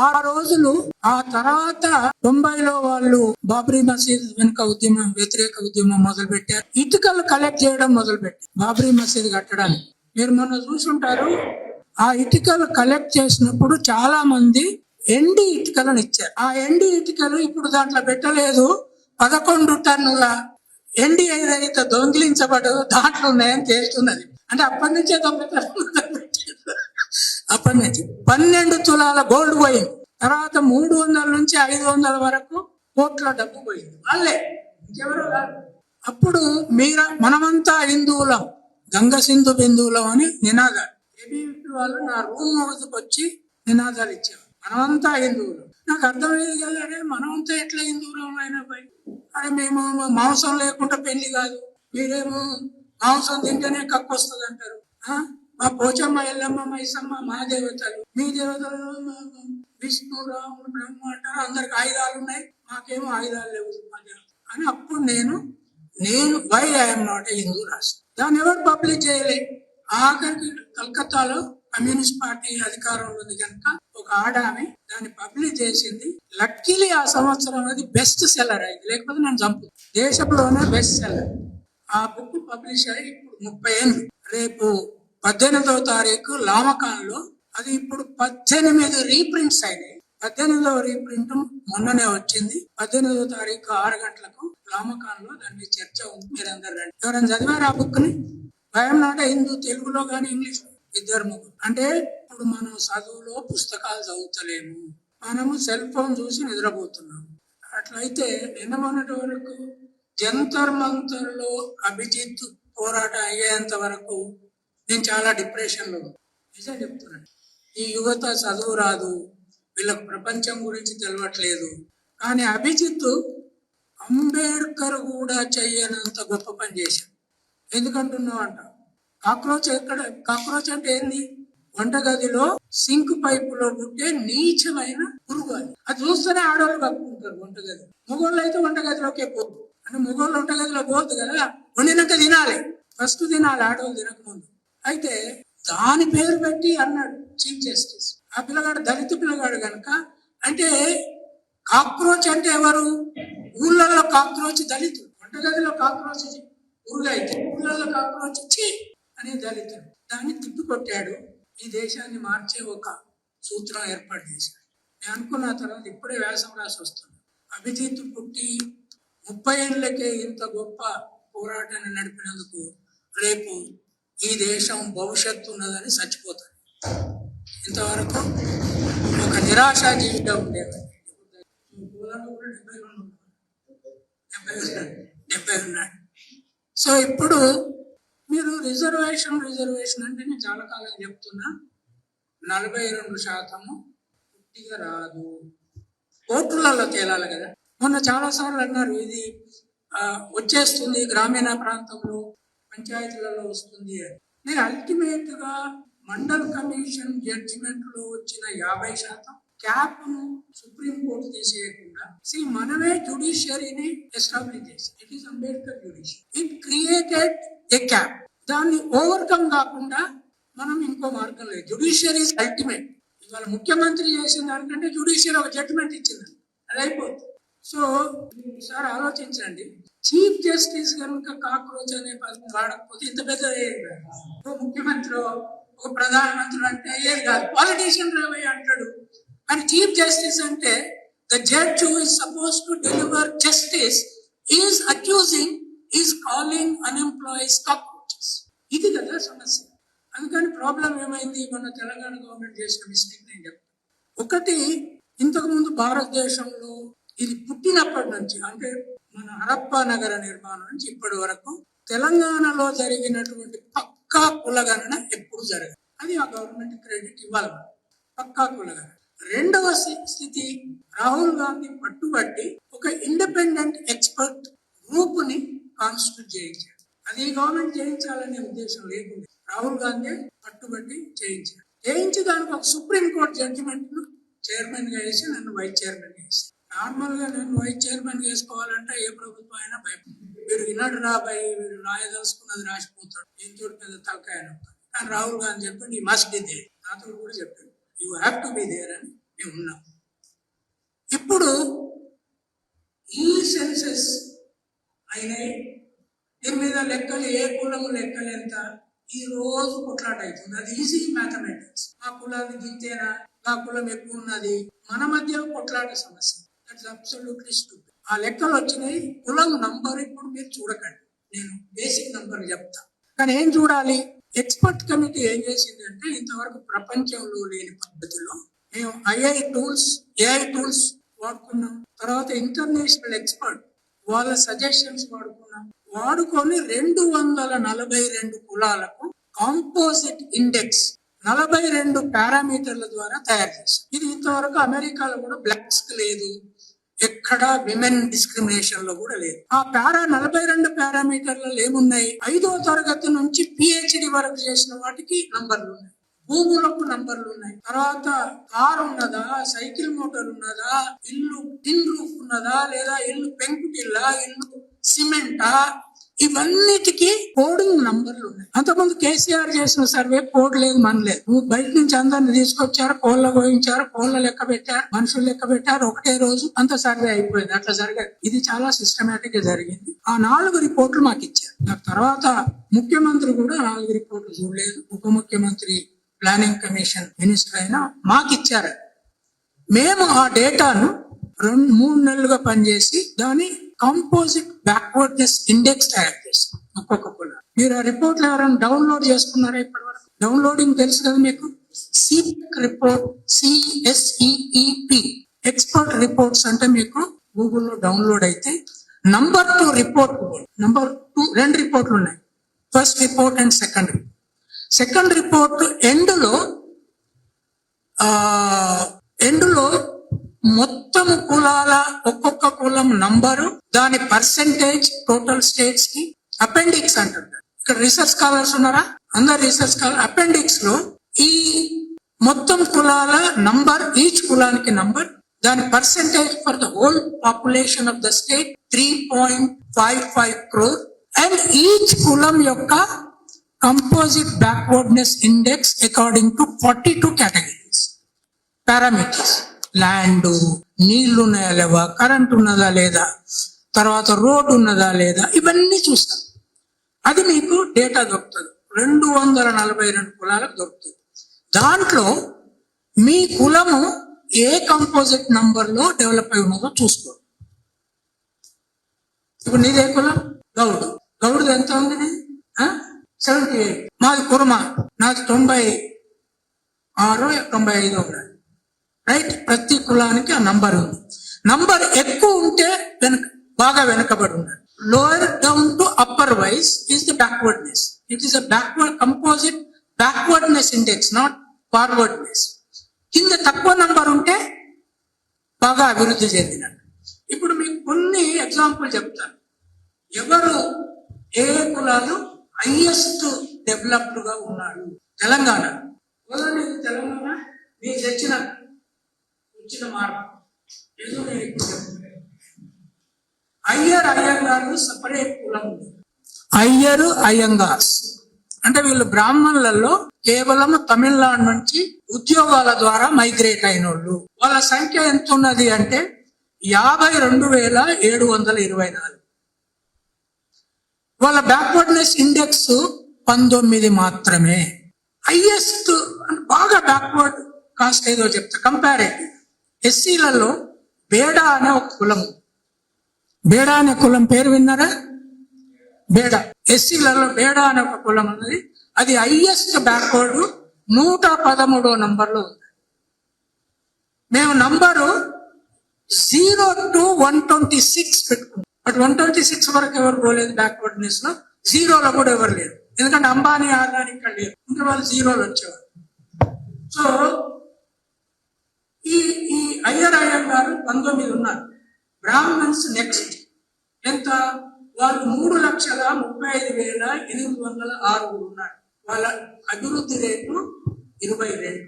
ఆ రోజులు ఆ తర్వాత 90లో వాళ్ళు బాబ్రీ మసీద్ వెనుక ఉద్యమం, వ్యతిరేక ఉద్యమం మొదలు పెట్టారు. ఇటుకలు కలెక్ట్ చేయడం మొదలు పెట్టారు బాబ్రీ మసీద్ కట్టడానికి. మీరు మొన్న చూసుంటారు, ఆ ఇటుకలు కలెక్ట్ చేసినప్పుడు చాలా మంది ఎండి ఇటుకలను ఇచ్చారు. ఆ ఎండి ఇటుకలు ఇప్పుడు దాంట్లో పెట్టలేదు, 11 టన్నుల ఎండి ఏదైతే దొంగిలించబడదో దాంట్లో ఉన్నాయని తేలుతున్నది. అంటే అప్పటి నుంచే అప్పటి నుంచి 12 తులాల గోల్డ్ పోయింది. తర్వాత 300 నుంచి 500 వరకు కోట్ల డబ్బు పోయింది. వాళ్ళే, ఇంకెవరో కాదు. అప్పుడు మనమంతా హిందువులం, గంగ సింధు బిందువులం అని నినాదాలు. ఏబీవీపీ వాళ్ళు నా రూమ్ ముందుకు వచ్చి నినాదాలు ఇచ్చారు, మనమంతా హిందువులు. నాకు అర్థమయ్యేది కదా, అరే మనమంతా ఎట్లా హిందువులం అయినా పోయి, అరే మేము మాంసం లేకుండా పెళ్లి కాదు, మీరేమో మాంసం తింటేనే కక్కు వస్తుంది అంటారు. మా పోచమ్మ, ఎల్లమ్మ, మైసమ్మ మా దేవతలు, మీ దేవతలు విష్ణు, రాముడు, బ్రహ్మ అంటారు. అందరికి ఆయుధాలు ఉన్నాయి, మాకేమో ఆయుధాలు లేవు అని. అప్పుడు నేను why I'm not a Hindu రాష్ట్రం, దాన్ని ఎవరు పబ్లిష్ చేయలే. ఆఖరికి కలకత్తాలో కమ్యూనిస్ట్ పార్టీ అధికారంలో ఉంది కనుక ఒక ఆడామె దాన్ని పబ్లిష్ చేసింది. లక్కీలీ ఆ సంవత్సరం అది బెస్ట్ సెల్లర్ అయింది, లేకపోతే నేను చంపు. దేశంలోనే బెస్ట్ సెల్లర్. ఆ బుక్ పబ్లిష్ అయ్యి ఇప్పుడు 30 ఏళ్ళు. రేపు 18వ తారీఖు లామకాన్లో అది ఇప్పుడు 18 రీప్రింట్స్ అయినాయి. 18వ రీప్రింట్ మొన్ననే వచ్చింది. 18వ తారీఖు 6 గంటలకు లామకాన్లో దాని చర్చ ఉంది. మీరందరూ రండి. ఎవరైనా చదివారు ఆ బుక్ ని? ఐఎమ్ నాట్ హిందూ, తెలుగులో కానీ ఇంగ్లీష్, 2-3. అంటే ఇప్పుడు మనం చదువులో పుస్తకాలు చదువుతలేము, మనము సెల్ ఫోన్ చూసి నిద్రపోతున్నాము. అట్లయితే నిన్న మొన్నటి వరకు జంతర్ మంతర్ లో అభిజిత్ పోరాటం అయ్యేంత వరకు నేను చాలా డిప్రెషన్ లో నిజం చెప్తున్నాను. ఈ యువత చదువు రాదు, వీళ్ళకు ప్రపంచం గురించి తెలియట్లేదు. కానీ అభిజిత్ అంబేద్కర్ కూడా చెయ్యనంత గొప్ప పని చేశాడు. ఎందుకంటున్నావు అంట, కాక్రోచ్ అంటే ఏంది? వంటగదిలో సింక్ పైపులో పుట్టే నీచమైన పురుగు. అది చూస్తేనే ఆడవాళ్ళు కప్పుకుంటారు వంటగది. మగవాళ్ళు అయితే వంటగదిలోకే పోదు. అంటే మగవాళ్ళు వంటగదిలో పోదు కదా, వండినాక తినాలి, ఫస్ట్ తినాలి, ఆడవాళ్ళు తినకముందు. అయితే దాని పేరు పెట్టి అన్నాడు చీఫ్ జస్టిస్. ఆ పిల్లగాడు దళిత పిల్లగాడు కనుక. అంటే కాక్రోచ్ అంటే ఎవరు? ఊళ్ళల్లో కాక్రోచ్ దళితుడు, వంటగదిలో కాక్రోచ్ పురుగు అయితే ఊళ్ళల్లో కాక్రోచ్ చీ అనే దళితుడు. దాన్ని తిప్పికొట్టాడు. ఈ దేశాన్ని మార్చే ఒక సూత్రం ఏర్పాటు చేశాడు. నేను అనుకున్న తర్వాత ఇప్పుడే వ్యాసం రాసి వస్తున్నాను. అభిజిత్ పుట్టి 30 ఏళ్ళకే ఇంత గొప్ప పోరాటాన్ని నడిపినందుకు రేపు ఈ దేశం భవిష్యత్తు ఉన్నదని చచ్చిపోతాడు. ఇంతవరకు ఒక నిరాశా జీవితం ఉండేది. 70 ఉన్నాడు. సో ఇప్పుడు మీరు రిజర్వేషన్ అంటే నేను చాలా కాలం చెప్తున్నా, 42% పూర్తిగా రాదు, కోర్టులలో తేలాలి కదా. మొన్న చాలా సార్లు అన్నారు ఇది వచ్చేస్తుంది, గ్రామీణ ప్రాంతంలో పంచాయతీలలో వస్తుంది అని. నేను అల్టిమేట్ గా మండల్ కమిషన్ జడ్జిమెంట్ లో వచ్చిన 50% క్యాప్ ను సుప్రీంకోర్టు తీసేయకుండా మనమే జ్యుడిషియరీని ఎస్టాబ్లిష్ చేసి, it is Ambedkar judiciary. It created a cap. దాన్ని ఓవర్కమ్ కాకుండా మనం ఇంకో మార్గం లేదు. Judiciary is ultimate. ఇవాళ ముఖ్యమంత్రి చేసిన దానికంటే జ్యుడిషియరీ ఒక జడ్జిమెంట్ ఇచ్చింది, అది అయిపోతుంది. సో సార్ ఆలోచించండి, చీఫ్ జస్టిస్ కనుక కాక్రోచ్ అనే పదం వాడకపోతే ఇంత పెద్ద ముఖ్యమంత్రి ఒక ప్రధానమంత్రి అంటే అయ్యేది కాదు. పాలిటీషియన్ రావయ్య అంటాడు. కానీ చీఫ్ జస్టిస్ అంటే the judge who is suppose to deliver justice is accusing, is calling unemployees cockroaches. ఇది కదా సమస్య. అందుకని ప్రాబ్లం ఏమైంది, మన తెలంగాణ గవర్నమెంట్ చేసిన మిస్టేక్ నేను చెప్తాను. ఒకటి, ఇంతకు ముందు భారతదేశంలో ఇది పుట్టినప్పటి నుంచి, అంటే మన హరప్పా నగర నిర్మాణం నుంచి ఇప్పటి వరకు తెలంగాణలో జరిగినటువంటి పక్కా కులగణన ఎప్పుడు జరగదు. అది ఆ గవర్నమెంట్ క్రెడిట్ ఇవ్వాలి, పక్కా కులగణన. రెండవ స్థితి, రాహుల్ గాంధీ పట్టుబట్టి ఒక ఇండిపెండెంట్ ఎక్స్పర్ట్ గ్రూప్ ని కాన్స్టిట్యూట్ చేయించాడు. అది గవర్నమెంట్ చేయించాలనే ఉద్దేశం లేకుండా రాహుల్ గాంధీ పట్టుబట్టి చేయించాడు. చేయించి దానికి ఒక సుప్రీం కోర్టు జడ్జిమెంట్ ను చైర్మన్ గా వేసి నన్ను వైస్ చైర్మన్ గా వేసి, నార్మల్ గా నన్ను వైస్ చైర్మన్ వేసుకోవాలంటే ఏ ప్రభుత్వం అయినా భయపడుతుంది. వీడు వినడు రాబాయి, వీడు రాయదలుచుకున్నది రాసిపోతాడు, దీంతో పెద్ద తలకాయ. కానీ రాహుల్ గాంధీ చెప్పాడు, ఈ మస్ట్ బి దేర్. నాతో కూడా చెప్పాడు, you have to be there అని. మేము ఉన్నాం. ఇప్పుడు ఈ సెన్సెస్ అయినాయి, దీని మీద లెక్కలు ఏ కులము లెక్కలు ఎంత ఈ రోజు కొట్లాట అవుతుంది. అది ఈజీ మ్యాథమెటిక్స్. ఆ కులాన్ని దింతేనా, ఆ కులం ఎక్కువ ఉన్నది, మన మధ్య కొట్లాట సమస్య. That's absolutely stupid. ఆ లెక్కలు వచ్చినాయి. కులం నంబర్ ఇప్పుడు మీరు చూడకండి, నేను బేసిక్ నంబర్ చెప్తా. కానీ ఏం చూడాలి? ఎక్స్పర్ట్ కమిటీ ఏం చేసిందంటే, ఇంతవరకు ప్రపంచంలో లేని పద్ధతిలో మేము ఏఐ టూల్స్ వాడుకున్నాం. తర్వాత ఇంటర్నేషనల్ ఎక్స్పర్ట్ వాళ్ళ సజెషన్స్ వాడుకొని 242 కులాలకు కాంపోజిట్ ఇండెక్స్ 42 పారామీటర్ల ద్వారా తయారు చేశారు. ఇది ఇంతవరకు అమెరికాలో కూడా బ్లాక్స్ లేదు, ఎక్కడ విమెన్ డిస్క్రిమినేషన్ లో కూడా లేదు. ఆ 42 పారామీటర్లలో ఏమున్నాయి? 5వ తరగతి నుంచి PhD వరకు చేసిన వాటికి నంబర్లు ఉన్నాయి, భూములకు నంబర్లు ఉన్నాయి, తర్వాత కార్ ఉన్నదా, సైకిల్ మోటార్ ఉన్నదా, ఇల్లు టిన్ రూఫ్ ఉన్నదా, లేదా ఇల్లు పెంకుటిల్లా, ఇల్లు సిమెంటా, ఇవన్నిటికీ కోడింగ్ నంబర్లు ఉన్నాయి. అంతకుముందు కేసీఆర్ చేసిన సర్వే కోడ్ లేదు, మన లేదు. నువ్వు బయట నుంచి అందరిని తీసుకొచ్చారు, కోళ్ళ పోయించారు, కోళ్ళ లెక్క పెట్టారు, మనుషులు లెక్క పెట్టారు, ఒకటే రోజు అంత సర్వే అయిపోయింది. అట్లా జరగదు. ఇది చాలా సిస్టమేటిక్ గా జరిగింది. ఆ 4 రిపోర్ట్లు మాకు ఇచ్చారు. దాని తర్వాత ముఖ్యమంత్రి కూడా 4 రిపోర్ట్లు చూడలేదు. ఉప ముఖ్యమంత్రి, ప్లానింగ్ కమిషన్ మినిస్టర్ అయినా మాకు ఇచ్చారు. మేము ఆ డేటాను 2-3 నెలలుగా పనిచేసి దాని కంపోజిట్ బ్యాక్వర్డ్నెస్ ఇండెక్స్ తయారు చేస్తాం ఒక్కొక్క కులం. మీరు ఆ రిపోర్ట్లు ఎవరైనా డౌన్లోడ్ చేసుకున్నారా ఇప్పటి వరకు? డౌన్లోడింగ్ తెలుసు కదా మీకు. CPEC report, CSEEP expert reports అంటే మీకు గూగుల్లో డౌన్లోడ్ అయితే నంబర్ 2 రిపోర్ట్, నంబర్ 2 2 రిపోర్ట్లు ఉన్నాయి, first report and second report. Second report ఎండులో మొత్తం కులాల ఒక్కొక్క కులం నంబరు, దాని పర్సెంటేజ్ టోటల్ స్టేట్స్ కి అపెండిక్స్ అంటారు. ఇక్కడ రీసెర్చ్ స్కాలర్స్ ఉన్నారా? అందరు రీసెర్చ్ స్కాలర్. అపెండిక్స్ లో ఈ మొత్తం కులాల నంబర్, ఈచ్ కులానికి నంబర్, దాని percentage for the whole population of the state 3.55 crore and each కులం యొక్క composite backwardness index according to 42 categories parameters. Land, నీళ్లు ఉన్నాయా లేవా, కరెంట్ ఉన్నదా లేదా, తర్వాత రోడ్డు ఉన్నదా లేదా, ఇవన్నీ చూస్తాం. అది మీకు డేటా దొరుకుతుంది. 242 కులాలకు దొరుకుతుంది. దాంట్లో మీ కులము ఏ కంపోజిట్ నంబర్ లో డెవలప్ అయి ఉన్నదో చూసుకో. ఇప్పుడు నీదే కులం? గౌడ్. గౌడ్ ఎంత ఉంది? 78. మాది కుర్మ, నాకు 96 95 ఉన్నాయి. రైట్? ప్రతి కులానికి ఆ నంబర్ ఉంది. నంబర్ ఎక్కువ ఉంటే బాగా వెనకబడి ఉన్నాడు. Lower down to upper wise is the backwardness. It is a backward composite backwardness index, not forwardness. కింద తక్కువ నంబర్ ఉంటే బాగా అభివృద్ధి చెందినట్టు. ఇప్పుడు మీకు కొన్ని ఎగ్జాంపుల్ చెప్తాను. ఎవరు ఏ కులాలు హైయెస్ట్ డెవలప్డ్ గా ఉన్నాడు? తెలంగాణ. తెలంగాణ మీకు వచ్చిన మార్పు ఏదో నేను ఇప్పుడు చెప్తున్నాను. అయ్యంగారు సపరేట్ కులం ఉంది. అయ్యంగార్స్ అంటే వీళ్ళు బ్రాహ్మణులలో కేవలం తమిళనాడు నుంచి ఉద్యోగాల ద్వారా మైగ్రేట్ అయిన వాళ్ళు. వాళ్ళ సంఖ్య ఎంత ఉన్నది అంటే 52,724. వాళ్ళ బ్యాక్వర్డ్నెస్ ఇండెక్స్ 19 మాత్రమే. హైయెస్ట్ బాగా బ్యాక్వర్డ్ కాస్ట్ ఏదో చెప్తా. కంపారేటివ్ ఎస్సీలలో బేడా అనే ఒక కులం. బేడా అనే కులం పేరు విన్నారా? బేడా. ఎస్సీలలో బేడా అనే ఒక కులం ఉన్నది. అది హైయెస్ట్ బ్యాక్వర్డ్ 113వ నంబర్లో ఉంది. మేము నంబరు 0 to 126 పెట్టుకున్నాం. బట్ 126 వరకు ఎవరు పోలేదు బ్యాక్వర్డ్నెస్ లో. 0లో కూడా ఎవరు లేరు, ఎందుకంటే అంబానీ ఆదాని ఇక్కడ లేరు, ఇంకా వాళ్ళు 0లో వచ్చేవారు. సో ఈ అయ్యంగారు 19 ఉన్నారు. బ్రాహ్మణ్స్ నెక్స్ట్ ఎంత? వాళ్ళు 3,35,806 ఉన్నారు. వాళ్ళ అభివృద్ధి రేటు 22.